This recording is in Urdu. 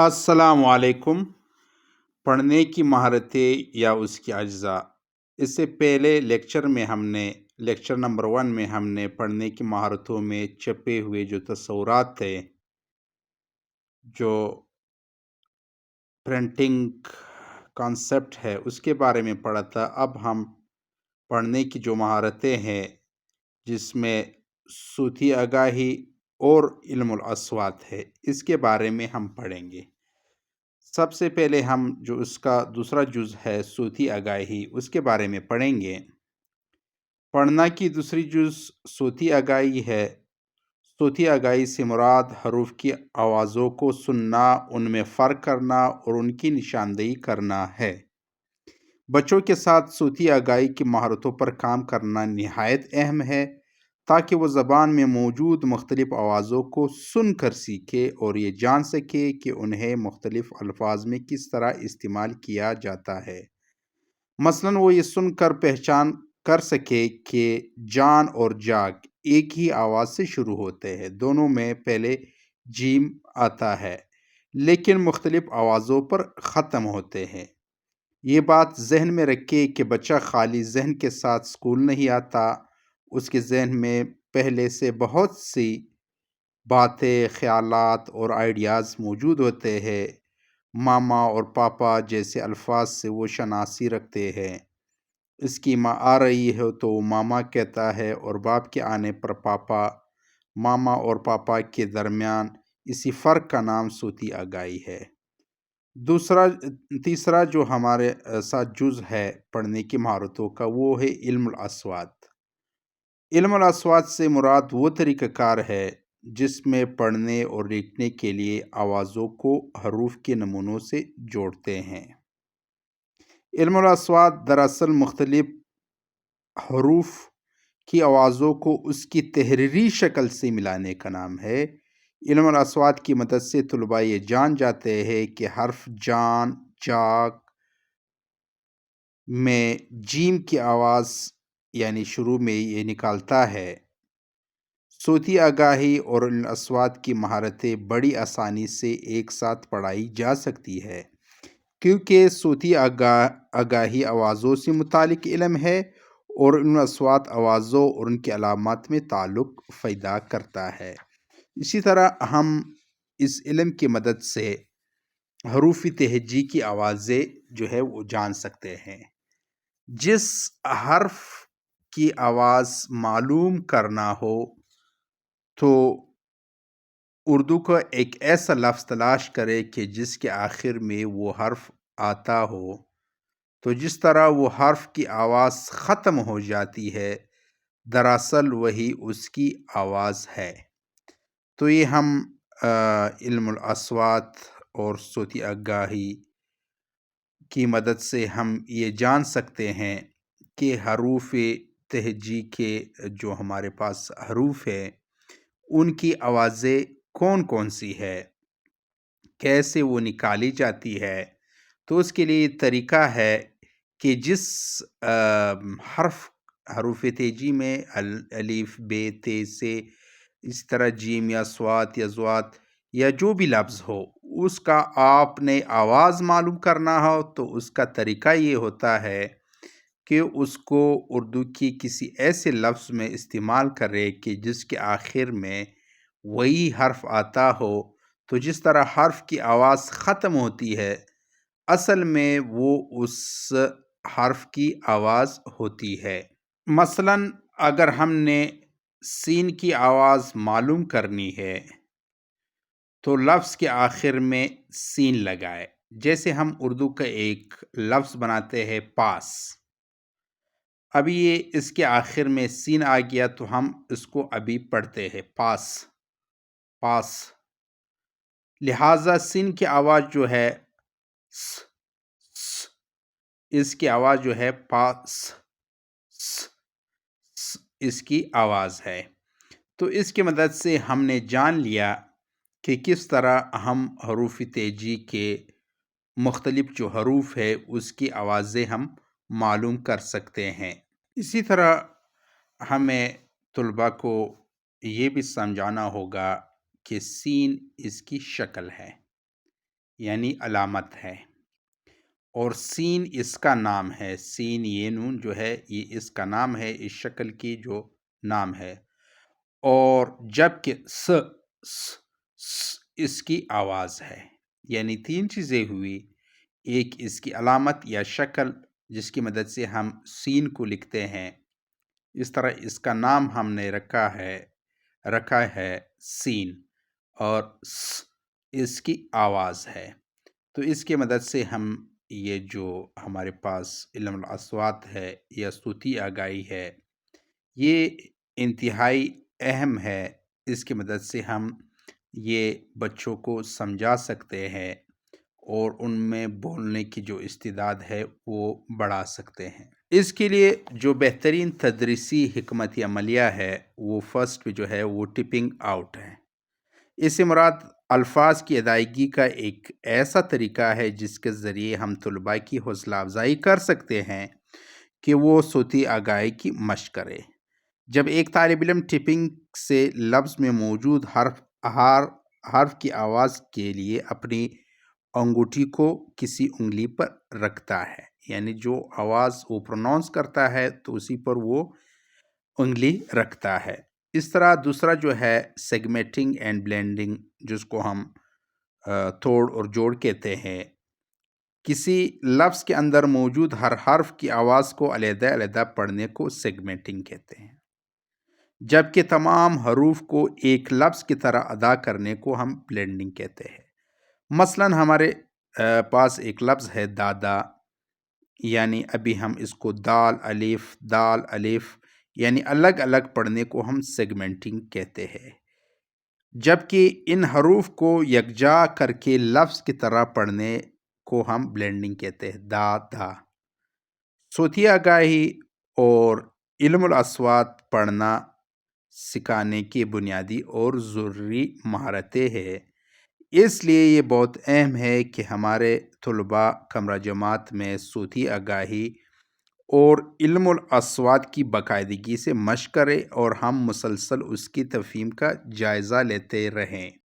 السلام علیکم۔ پڑھنے کی مہارتیں یا اس کی اجزاء۔ اس سے پہلے لیکچر نمبر 1 میں ہم نے پڑھنے کی مہارتوں میں چھپے ہوئے جو تصورات تھے، جو پرنٹنگ کانسیپٹ ہے، اس کے بارے میں پڑھا تھا۔ اب ہم پڑھنے کی جو مہارتیں ہیں، جس میں صوتی آگاہی اور علم الاصوات ہے، اس کے بارے میں ہم پڑھیں گے۔ سب سے پہلے ہم جو اس کا دوسرا جز ہے صوتی آگاہی، اس کے بارے میں پڑھیں گے۔ پڑھنا کی دوسری جز صوتی آگاہی ہے۔ صوتی آگاہی سے مراد حروف کی آوازوں کو سننا، ان میں فرق کرنا اور ان کی نشاندہی کرنا ہے۔ بچوں کے ساتھ صوتی آگاہی کی مہارتوں پر کام کرنا نہایت اہم ہے، تاکہ وہ زبان میں موجود مختلف آوازوں کو سن کر سیکھے اور یہ جان سکے کہ انہیں مختلف الفاظ میں کس طرح استعمال کیا جاتا ہے۔ مثلاً وہ یہ سن کر پہچان کر سکے کہ جان اور جاگ ایک ہی آواز سے شروع ہوتے ہیں، دونوں میں پہلے جیم آتا ہے لیکن مختلف آوازوں پر ختم ہوتے ہیں۔ یہ بات ذہن میں رکھے کہ بچہ خالی ذہن کے ساتھ اسکول نہیں آتا، اس کے ذہن میں پہلے سے بہت سی باتیں، خیالات اور آئیڈیاز موجود ہوتے ہیں۔ ماما اور پاپا جیسے الفاظ سے وہ شناسی رکھتے ہیں۔ اس کی ماں آ رہی ہے تو وہ ماما کہتا ہے، اور باپ کے آنے پر پاپا۔ ماما اور پاپا کے درمیان اسی فرق کا نام صوتی آگاہی ہے۔ تیسرا جو ہمارے ساتھ جز ہے پڑھنے کی مہارتوں کا، وہ ہے علم الاصوات۔ علم الاصوات سے مراد وہ طریقہ کار ہے جس میں پڑھنے اور لکھنے کے لیے آوازوں کو حروف کے نمونوں سے جوڑتے ہیں۔ علم الاصوات دراصل مختلف حروف کی آوازوں کو اس کی تحریری شکل سے ملانے کا نام ہے۔ علم الاصوات کی مدد سے طلباء یہ جان جاتے ہیں کہ حرف جان، جاگ میں جیم کی آواز یعنی شروع میں یہ نکالتا ہے۔ صوتی آگاہی اور علم الاصوات کی مہارتیں بڑی آسانی سے ایک ساتھ پڑھائی جا سکتی ہے، کیونکہ صوتی آگاہی آوازوں سے متعلق علم ہے اور علم الاصوات آوازوں اور ان کے علامات میں تعلق پیدا کرتا ہے۔ اسی طرح ہم اس علم کی مدد سے حروف تہجی کی آوازیں جو ہے وہ جان سکتے ہیں۔ جس حرف کی آواز معلوم کرنا ہو تو اردو کا ایک ایسا لفظ تلاش کرے کہ جس کے آخر میں وہ حرف آتا ہو، تو جس طرح وہ حرف کی آواز ختم ہو جاتی ہے، دراصل وہی اس کی آواز ہے۔ تو یہ ہم علم الاصوات اور صوتی آگاہی کی مدد سے ہم یہ جان سکتے ہیں کہ حروف تہجی کے جو ہمارے پاس حروف ہیں، ان کی آوازیں کون کون سی ہے، کیسے وہ نکالی جاتی ہے۔ تو اس کے لیے طریقہ ہے کہ جس حروف تہجی میں الف، ب، ت سے اس طرح جیم یا صاد یا ضاد یا جو بھی لفظ ہو، اس کا آپ نے آواز معلوم کرنا ہو تو اس کا طریقہ یہ ہوتا ہے کہ اس کو اردو کی کسی ایسے لفظ میں استعمال کرے کہ جس کے آخر میں وہی حرف آتا ہو، تو جس طرح حرف کی آواز ختم ہوتی ہے، اصل میں وہ اس حرف کی آواز ہوتی ہے۔ مثلاً اگر ہم نے سین کی آواز معلوم کرنی ہے تو لفظ کے آخر میں سین لگائے۔ جیسے ہم اردو کا ایک لفظ بناتے ہیں پاس، ابھی یہ اس کے آخر میں سین آ گیا تو ہم اس کو ابھی پڑھتے ہیں پاس، پاس۔ لہٰذا سین کی آواز جو ہے س، س، اس کی آواز جو ہے پاس، س، س، اس کی آواز ہے۔ تو اس کی مدد سے ہم نے جان لیا کہ کس طرح ہم حروف تہجی کے مختلف جو حروف ہے اس کی آوازیں ہم معلوم کر سکتے ہیں۔ اسی طرح ہمیں طلباء کو یہ بھی سمجھانا ہوگا کہ سین اس کی شکل ہے، یعنی علامت ہے، اور سین اس کا نام ہے، سین یہ نون جو ہے یہ اس کا نام ہے، اس شکل کی جو نام ہے، اور جبکہ س اس کی آواز ہے، یعنی تین چیزیں ہوئی، ایک اس کی علامت یا شکل جس کی مدد سے ہم سین کو لکھتے ہیں، اس طرح اس کا نام ہم نے رکھا ہے سین، اور اس کی آواز ہے، تو اس کی مدد سے ہم یہ جو ہمارے پاس علم الاصوات ہے یا صوتی آگاہی ہے یہ انتہائی اہم ہے، اس کی مدد سے ہم یہ بچوں کو سمجھا سکتے ہیں اور ان میں بولنے کی جو استعداد ہے وہ بڑھا سکتے ہیں۔ اس کے لیے جو بہترین تدریسی حکمت عملیہ ہے وہ فرسٹ جو ہے وہ ٹپنگ آؤٹ ہے۔ اس سے مراد الفاظ کی ادائیگی کا ایک ایسا طریقہ ہے جس کے ذریعے ہم طلباء کی حوصلہ افزائی کر سکتے ہیں کہ وہ صوتی آگاہی کی مشق کرے۔ جب ایک طالب علم ٹپنگ سے لفظ میں موجود حرف کی آواز کے لیے اپنی انگوٹھی کو کسی انگلی پر رکھتا ہے، یعنی جو آواز وہ پروناؤنس کرتا ہے تو اسی پر وہ انگلی رکھتا ہے۔ اس طرح دوسرا جو ہے سیگمیٹنگ اینڈ بلینڈنگ، جس کو ہم توڑ اور جوڑ کہتے ہیں، کسی لفظ کے اندر موجود ہر حرف کی آواز کو علیحدہ علیحدہ پڑھنے کو سیگمیٹنگ کہتے ہیں، جبکہ تمام حروف کو ایک لفظ کی طرح ادا کرنے کو ہم بلینڈنگ کہتے ہیں۔ مثلا ہمارے پاس ایک لفظ ہے دادا، یعنی ابھی ہم اس کو دال الف یعنی الگ الگ پڑھنے کو ہم سیگمنٹنگ کہتے ہیں، جبکہ ان حروف کو یکجا کر کے لفظ کی طرح پڑھنے کو ہم بلینڈنگ کہتے ہیں، دا۔ صوتی آگاہی اور علم الاصوات پڑھنا سکھانے کی بنیادی اور ضروری مہارتیں ہیں، اس لیے یہ بہت اہم ہے کہ ہمارے طلباء کمرہ جماعت میں صوتی آگاہی اور علم الاصوات کی باقاعدگی سے مشق کریں اور ہم مسلسل اس کی تفہیم کا جائزہ لیتے رہیں۔